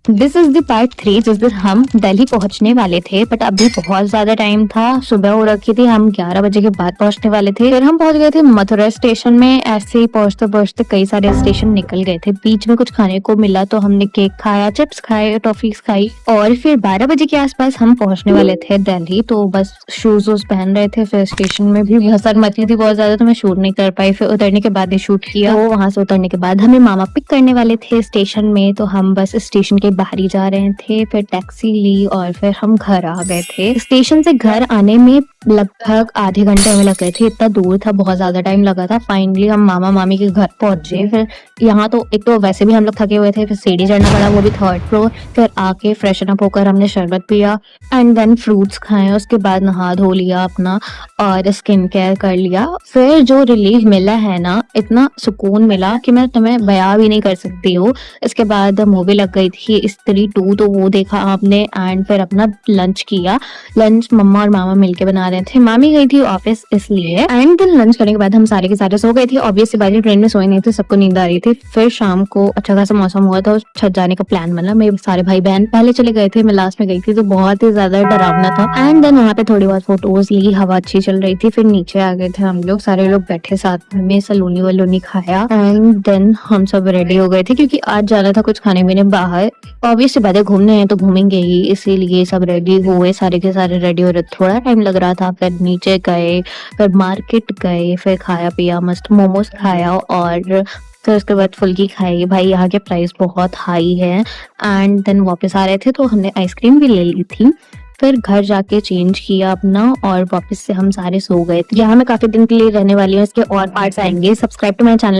This is the part 3 जिस दिन हम दिल्ली पहुंचने वाले थे, बट अभी बहुत ज्यादा टाइम था। सुबह हो रखी थी, हम 11 बजे के बाद पहुंचने वाले थे। फिर हम पहुंच गए थे मथुरा स्टेशन में। ऐसे ही पहुंचते पहुंचते कई सारे स्टेशन निकल गए थे। बीच में कुछ खाने को मिला तो हमने केक खाया, चिप्स खाए, टॉफीज खाई और फिर 12 बजे के आसपास हम पहुंचने वाले थे दिल्ली। तो बस शूज वूज पहन रहे थे। फिर स्टेशन में भी भसड़ मची थी बहुत ज्यादा, तो मैं शूट नहीं कर पाई। फिर उतरने के बाद ही शूट किया। तो वहां से उतरने के बाद हमें मामा पिक करने वाले थे स्टेशन में, तो हम बस स्टेशन के बाहर ही जा रहे थे। फिर टैक्सी ली और फिर हम घर आ गए थे। स्टेशन से घर आने में लगभग आधे घंटे हमें लग गए थे, इतना दूर था, बहुत ज्यादा टाइम लगा था। फाइनली हम मामा मामी के घर पहुंचे। फिर यहाँ तो एक तो वैसे भी हम लोग थके हुए थे, फिर सीढ़ी चढ़ना पड़ा, वो भी 3rd फ्लोर। फिर आके फ्रेशन अप होकर हमने शरबत पिया एंड देन फ्रूट्स खाए। उसके बाद नहा धो लिया अपना और स्किन केयर कर लिया। फिर जो रिलीफ मिला है ना, इतना सुकून मिला कि मैं तुम्हें बयां भी नहीं कर सकती हूँ। इसके बाद मूवी लग गई थी स्त्री 2, तो वो देखा आपने एंड फिर अपना लंच किया। लंच मम्मा और मामा मिलके बना रहे थे, मामी गई थी ऑफिस इसलिए। एंड देन लंच करने के बाद हम सारे के सारे सो गए थे। ऑब्वियसली बात है, ट्रेन में सोए नहीं थे, सबको नींद आ रही थी। फिर शाम को अच्छा खासा मौसम हुआ तो छत जाने का प्लान बना। मेरे सारे भाई बहन पहले चले गए थे, मैं लास्ट में गई थी, तो बहुत ही ज्यादा डरावना था। एंड देन वहाँ पे थोड़ी बहुत फोटोज ली, हवा अच्छी चल रही थी। फिर नीचे आ गए थे हम लोग, सारे लोग बैठे साथ में, सलोनी वलोनी खाया एंड देन हम सब रेडी हो गए थे क्योंकि आज जाना था कुछ खाने पीने बाहर। ऑब्वियसली बात है, घूमने हैं तो घूमेंगे ही, इसीलिए सब रेडी हुए, सारे के सारे रेडी हो रहे। थोड़ा टाइम लग रहा था। फिर नीचे गए, फिर मार्केट गए, फिर खाया पिया, मस्त मोमोज खाया और फिर उसके बाद फुल्की खाई। भाई यहाँ के प्राइस बहुत हाई है। एंड देन वापस आ रहे थे तो हमने आइसक्रीम भी ले ली थी। फिर घर जाके चेंज किया अपना और वापस से हम सारे सो गए थे। यहाँ मैं काफी दिन के लिए रहने वाली हूँ, इसके और पार्ट्स आएंगे। Subscribe to my channel.